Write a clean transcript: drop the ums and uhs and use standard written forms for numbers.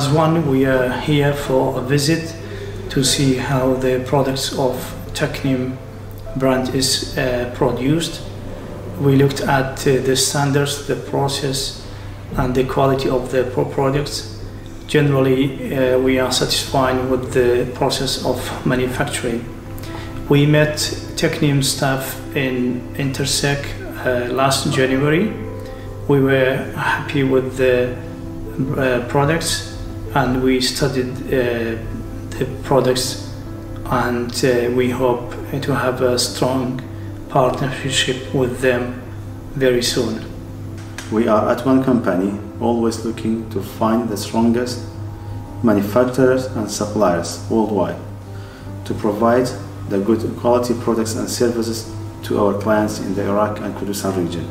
As one, we are here for a visit to see how the products of Teknim brand is produced. We looked at the standards, the process, and the quality of the products. Generally, we are satisfied with the process of manufacturing. We met Teknim staff in Intersec last January. We were happy with the products, and we studied the products, and we hope to have a strong partnership with them very soon. We are at one company, always looking to find the strongest manufacturers and suppliers worldwide to provide the good quality products and services to our clients in the Iraq and Kurdistan region.